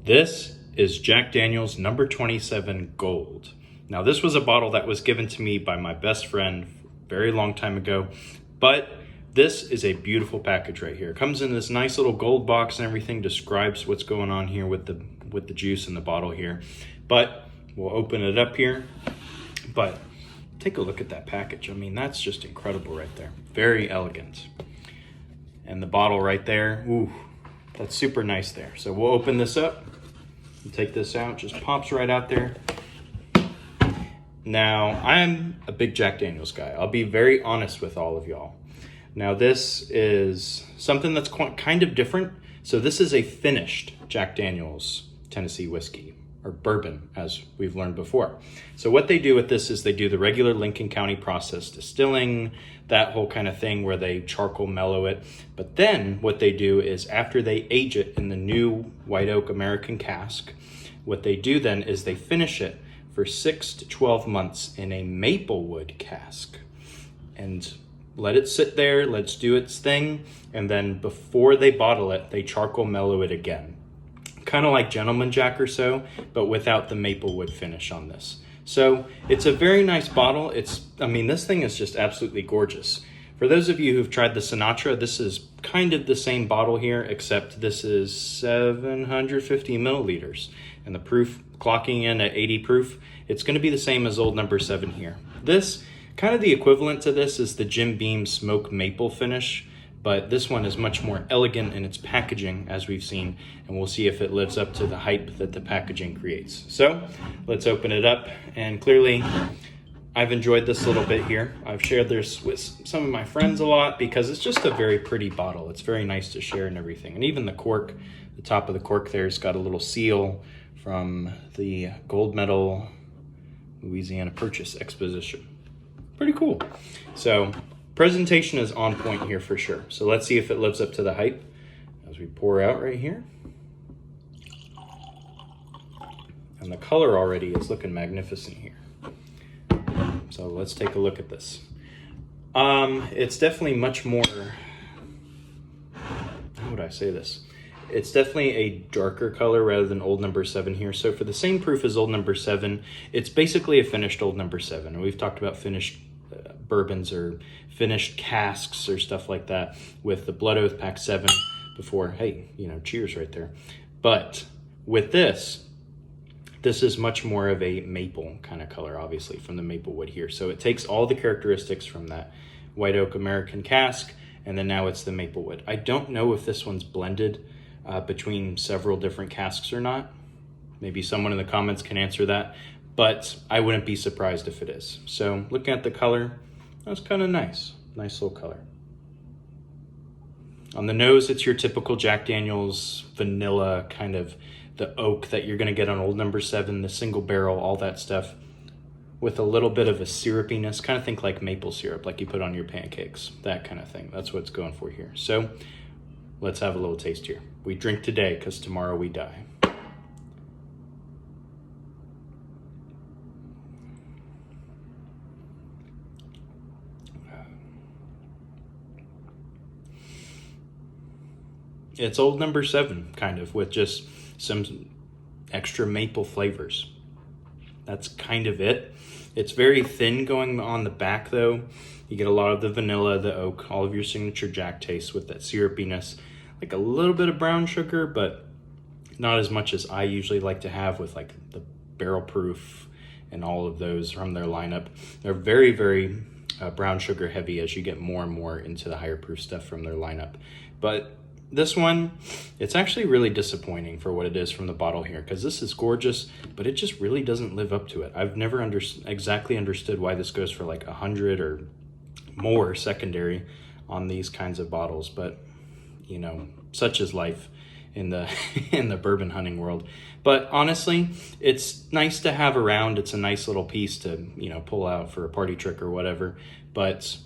This is Jack Daniel's number 27 Gold. Now this was a bottle that was given to me by my best friend a very long time ago, but this is a beautiful package right here. It comes in this nice little gold box and everything, describes what's going on here with the juice in the bottle here. But we'll open it up here. But take a look at that package. I mean, that's just incredible right there. Very elegant. And the bottle right there, ooh, that's super nice there. So we'll open this up and take this out. Just pops right out there. Now, I'm a big Jack Daniel's guy. I'll be very honest with all of y'all. Now, this is something that's kind of different. So this is a finished Jack Daniel's Tennessee whiskey, or bourbon, as we've learned before. So what they do with this is they do the regular Lincoln County process distilling, that whole kind of thing where they charcoal mellow it. But then what they do is after they age it in the new white oak American cask, what they do then is they finish it for 6 to 12 months in a maple wood cask and let it sit there, let's do its thing. And then before they bottle it, they charcoal mellow it again. Kind of like Gentleman Jack or so, but without the maple wood finish on this. So it's a very nice bottle. I mean, this thing is just absolutely gorgeous. For those of you who've tried the Sinatra, this is kind of the same bottle here, except this is 750 milliliters. And the proof, clocking in at 80 proof, it's gonna be the same as old number 7 here. This, kind of the equivalent to this is the Jim Beam Smoke Maple finish, but this one is much more elegant in its packaging, as we've seen, and we'll see if it lives up to the hype that the packaging creates. So let's open it up, and clearly I've enjoyed this a little bit here. I've shared this with some of my friends a lot because it's just a very pretty bottle. It's very nice to share and everything. And even the cork, the top of the cork there's got a little seal from the gold medal Louisiana Purchase Exposition. Pretty cool. So presentation is on point here for sure. So let's see if it lives up to the hype as we pour out right here. And the color already is looking magnificent here. So let's take a look at this. It's definitely much more, how would I say this? It's definitely a darker color rather than old number 7 here. So for the same proof as old number 7, it's basically a finished old number 7. And we've talked about finished bourbons or finished casks or stuff like that with the Blood Oath Pack 7 before. Hey, you know, cheers right there. But with this is much more of a maple kind of color, obviously, from the maple wood here. So it takes all the characteristics from that white oak American cask, and then now it's the maple wood. I don't know if this one's blended between several different casks or not. Maybe someone in the comments can answer that, but I wouldn't be surprised if it is. So looking at the color, that's kind of nice. Nice little color. On the nose, it's your typical Jack Daniel's vanilla, kind of the oak that you're gonna get on old number 7, the single barrel, all that stuff, with a little bit of a syrupiness. Kind of think like maple syrup, like you put on your pancakes, that kind of thing. That's what it's going for here. So let's have a little taste here. We drink today because tomorrow we die. It's old number 7, kind of, with just some extra maple flavors. That's kind of it. It's very thin going on the back, though. You get a lot of the vanilla, the oak, all of your signature Jack taste with that syrupiness, like a little bit of brown sugar, but not as much as I usually like to have with like the barrel proof and all of those from their lineup. They're very, very brown sugar heavy as you get more and more into the higher proof stuff from their lineup. But this one, it's actually really disappointing for what it is from the bottle here, because this is gorgeous, but it just really doesn't live up to it. I've never exactly understood why this goes for like 100 or more secondary on these kinds of bottles, but you know, such is life in the in the bourbon hunting world. But honestly, it's nice to have around. It's a nice little piece to, you know, pull out for a party trick or whatever. But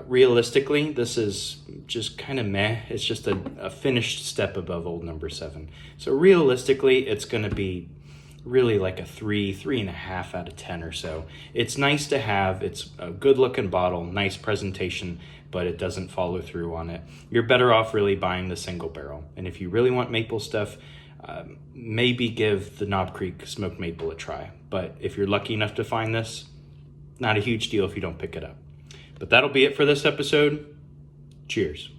realistically, this is just kind of meh. It's just a finished step above old number 7. So realistically, it's going to be really like a 3.5 out of 10 or so. It's nice to have. It's a good looking bottle, nice presentation, but it doesn't follow through on it. You're better off really buying the single barrel. And if you really want maple stuff, maybe give the Knob Creek Smoked Maple a try. But if you're lucky enough to find this, not a huge deal if you don't pick it up. But that'll be it for this episode. Cheers.